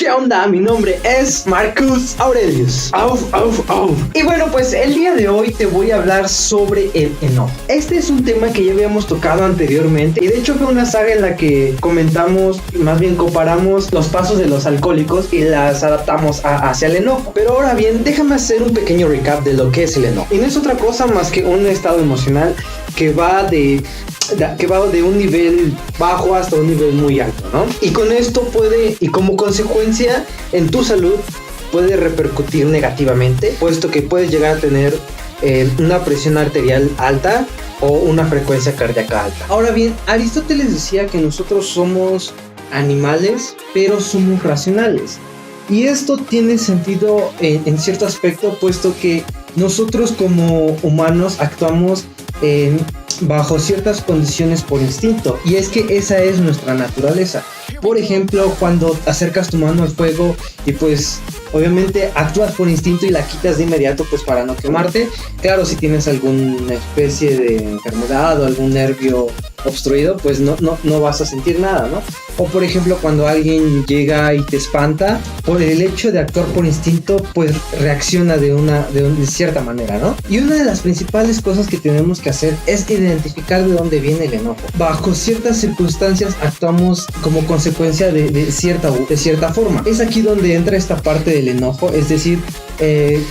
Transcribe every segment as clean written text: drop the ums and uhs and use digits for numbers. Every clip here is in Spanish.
¿Qué onda? Mi nombre es Marcus Aurelius. Y bueno, pues el día de hoy te voy a hablar sobre el enojo. Este es un tema que ya habíamos tocado anteriormente y de hecho fue una saga en la que comentamos, más bien comparamos los pasos de los alcohólicos y las adaptamos hacia el enojo. Pero ahora bien, déjame hacer un pequeño recap de lo que es el enojo. Y no es otra cosa más que un estado emocional que va de un nivel bajo hasta un nivel muy alto, ¿no? Y con esto puede, y como consecuencia en tu salud, puede repercutir negativamente, puesto que puedes llegar a tener una presión arterial alta o una frecuencia cardíaca alta. Ahora bien, Aristóteles decía que nosotros somos animales, pero somos racionales. Y esto tiene sentido en cierto aspecto, puesto que nosotros como humanos actuamos bajo ciertas condiciones por instinto, y es que esa es nuestra naturaleza. Por ejemplo, cuando acercas tu mano al fuego y pues obviamente actúas por instinto y la quitas de inmediato pues para no quemarte. Claro, si tienes alguna especie de enfermedad o algún nervio obstruido, pues no vas a sentir nada, ¿no? O por ejemplo, cuando alguien llega y te espanta, por el hecho de actuar por instinto, pues reacciona de cierta manera, ¿no? Y una de las principales cosas que tenemos que hacer es identificar de dónde viene el enojo. Bajo ciertas circunstancias actuamos como consecuencia de cierta forma. Es aquí donde entra esta parte del enojo, es decir,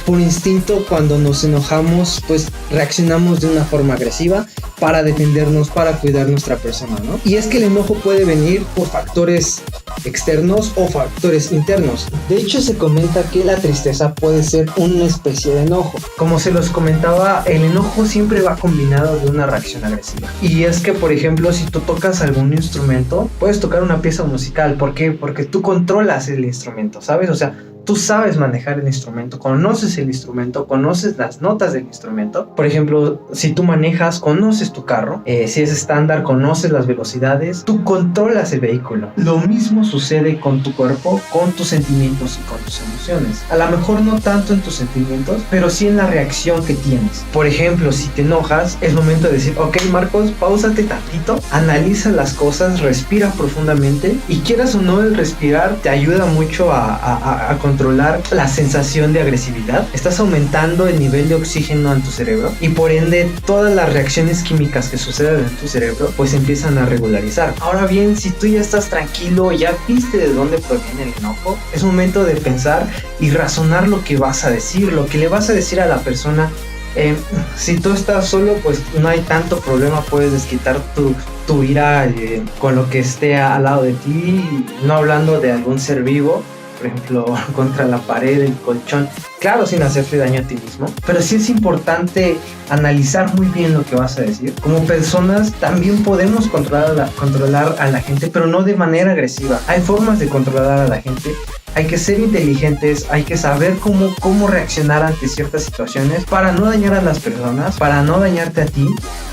por instinto, cuando nos enojamos, pues reaccionamos de una forma agresiva para defendernos, para cuidar nuestra persona, ¿no? Y es que el enojo puede venir por factores externos o factores internos. De hecho, se comenta que la tristeza puede ser una especie de enojo. Como se los comentaba, el enojo siempre va combinado de una reacción agresiva. Y es que, por ejemplo, si tú tocas algún instrumento, puedes tocar una pieza musical. ¿Por qué? Porque tú controlas el instrumento, ¿sabes? O sea, tú sabes manejar el instrumento, conoces el instrumento, conoces las notas del instrumento. Por ejemplo, si tú manejas, conoces tu carro. Si es estándar, conoces las velocidades. Tú controlas el vehículo. Lo mismo sucede con tu cuerpo, con tus sentimientos y con tus emociones. A lo mejor no tanto en tus sentimientos, pero sí en la reacción que tienes. Por ejemplo, si te enojas, es momento de decir, ok, Marcos, páusate tantito, analiza las cosas, respira profundamente. Y quieras o no, el respirar te ayuda mucho a controlar la sensación de agresividad. Estás aumentando el nivel de oxígeno en tu cerebro y por ende todas las reacciones químicas que suceden en tu cerebro pues empiezan a regularizar. Ahora bien, si tú ya estás tranquilo, ya viste de dónde proviene el enojo, es momento de pensar y razonar lo que vas a decir, lo que le vas a decir a la persona. Si tú estás solo, pues no hay tanto problema, puedes desquitar tu ira con lo que esté al lado de ti, no hablando de algún ser vivo, por ejemplo, contra la pared, el colchón, claro, sin hacerte daño a ti mismo, pero sí es importante analizar muy bien lo que vas a decir. Como personas también podemos controlar a la gente, pero no de manera agresiva. Hay formas de controlar a la gente. Hay que ser inteligentes, hay que saber cómo reaccionar ante ciertas situaciones para no dañar a las personas, para no dañarte a ti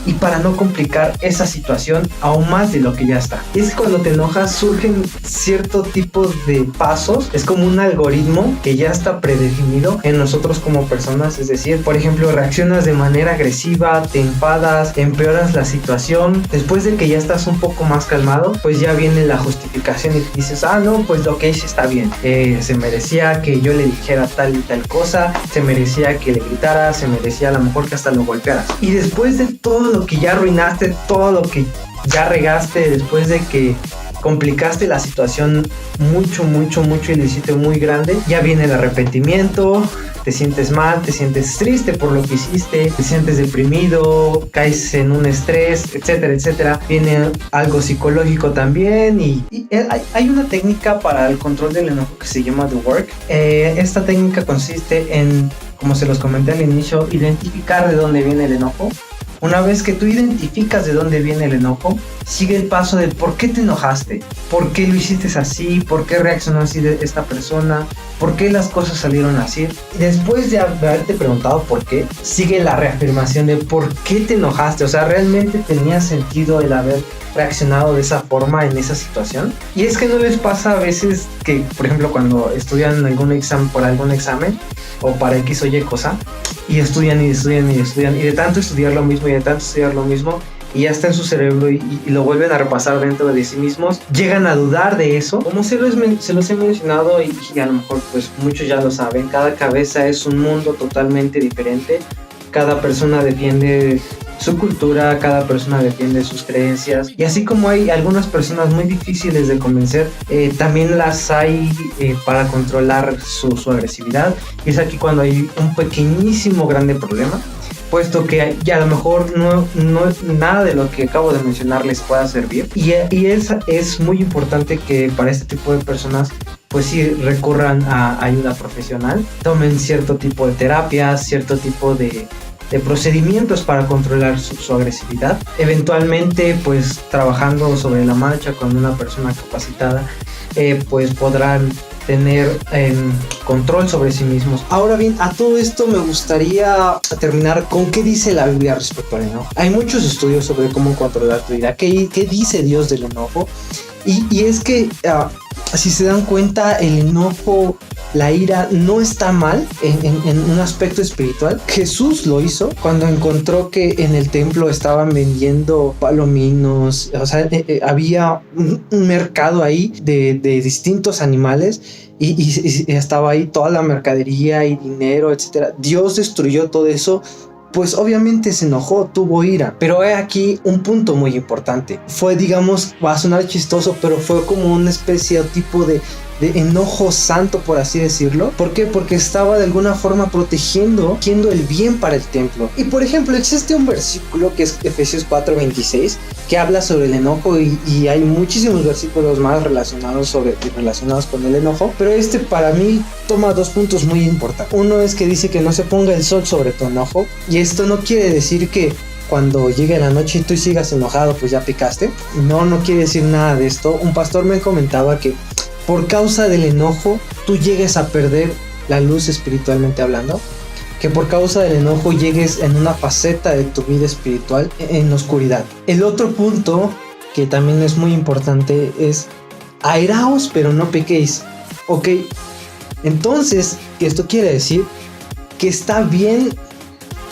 y para no complicar esa situación aún más de lo que ya está. Es cuando te enojas surgen ciertos tipos de pasos, es como un algoritmo que ya está predefinido en nosotros como personas, es decir, por ejemplo, reaccionas de manera agresiva, te enfadas, empeoras la situación, después de que ya estás un poco más calmado, pues ya viene la justificación y dices, no, pues lo que hice está bien. Se merecía que yo le dijera tal y tal cosa, se merecía que le gritara, se merecía a lo mejor que hasta lo golpearas. Y después de todo lo que ya arruinaste, todo lo que ya regaste, después de que complicaste la situación mucho y le hiciste muy grande, ya viene el arrepentimiento, te sientes mal, te sientes triste por lo que hiciste, te sientes deprimido, caes en un estrés, etcétera, etcétera. Viene algo psicológico también y hay una técnica para el control del enojo que se llama The Work. Esta técnica consiste en, como se los comenté al inicio, identificar de dónde viene el enojo. Una vez que tú identificas de dónde viene el enojo, sigue el paso de por qué te enojaste, por qué lo hiciste así, por qué reaccionó así de esta persona, por qué las cosas salieron así. Y después de haberte preguntado por qué, sigue la reafirmación de por qué te enojaste. O sea, ¿realmente tenía sentido el haber reaccionado de esa forma en esa situación? Y es que no les pasa a veces que, por ejemplo, cuando estudian algún examen por algún examen o para X o Y cosa, y estudian y de tanto estudiar lo mismo y ya está en su cerebro y lo vuelven a repasar dentro de sí mismos, llegan a dudar de eso. Como se los he mencionado y a lo mejor pues muchos ya lo saben, cada cabeza es un mundo totalmente diferente. Cada persona defiende su cultura, cada persona defiende sus creencias, y así como hay algunas personas muy difíciles de convencer, también las hay para controlar su agresividad. Y es aquí cuando hay un pequeñísimo grande problema, puesto que ya a lo mejor no nada de lo que acabo de mencionar les pueda servir, y es muy importante que para este tipo de personas pues sí recurran a ayuda profesional, tomen cierto tipo de terapias, cierto tipo de procedimientos para controlar su agresividad. Eventualmente pues trabajando sobre la marcha con una persona capacitada, pues podrán tener control sobre sí mismos. Ahora bien, a todo esto me gustaría terminar con qué dice la Biblia respecto al enojo. Hay muchos estudios sobre cómo controlar tu ira. ¿Qué dice Dios del enojo? Y es que si se dan cuenta, el enojo, la ira no está mal en un aspecto espiritual. Jesús lo hizo cuando encontró que en el templo estaban vendiendo palominos, o sea, había un mercado ahí de distintos animales y estaba ahí toda la mercadería y dinero, etcétera. Dios destruyó todo eso. Pues obviamente se enojó, tuvo ira. Pero hay aquí un punto muy importante. Fue, digamos, va a sonar chistoso, pero fue como una especie o tipo de enojo santo, por así decirlo. ¿Por qué? Porque estaba de alguna forma protegiendo el bien para el templo. Y por ejemplo, existe un versículo que es Efesios 4:26, que habla sobre el enojo, y hay muchísimos versículos más relacionados con el enojo, pero este para mí toma dos puntos muy importantes. Uno es que dice que no se ponga el sol sobre tu enojo, y esto no quiere decir que cuando llegue la noche y tú sigas enojado pues ya picaste. No quiere decir nada de esto. Un pastor me comentaba que por causa del enojo tú llegues a perder la luz espiritualmente hablando, que por causa del enojo llegues en una faceta de tu vida espiritual en oscuridad. El otro punto que también es muy importante es: airaos pero no pequéis. Ok, entonces esto quiere decir que está bien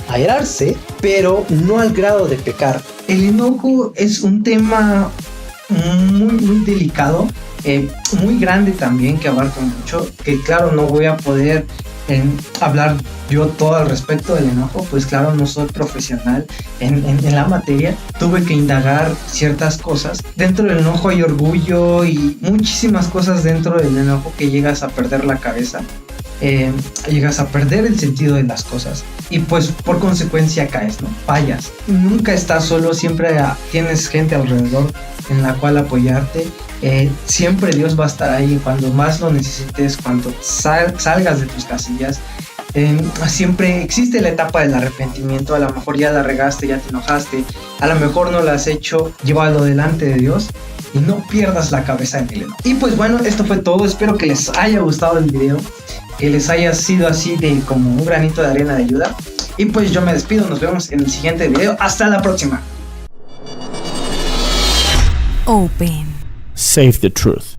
airarse, pero no al grado de pecar. El enojo es un tema muy delicado, muy grande también, que abarca mucho, que claro no voy a poder hablar yo todo al respecto del enojo, pues claro no soy profesional en la materia. Tuve que indagar ciertas cosas. Dentro del enojo hay orgullo y muchísimas cosas dentro del enojo que llegas a perder la cabeza, llegas a perder el sentido de las cosas, y pues por consecuencia caes, ¿no? Fallas. Nunca estás solo, siempre tienes gente alrededor en la cual apoyarte. Siempre Dios va a estar ahí cuando más lo necesites, cuando salgas de tus casillas. Siempre existe la etapa del arrepentimiento. A lo mejor ya la regaste, ya te enojaste, a lo mejor no lo has hecho, llévalo delante de Dios y no pierdas la cabeza en el enojo. Y pues bueno, esto fue todo. Espero que les haya gustado el video, que les haya sido así de como un granito de arena de ayuda. Y pues yo me despido, nos vemos en el siguiente video. Hasta la próxima. Open. Save the truth.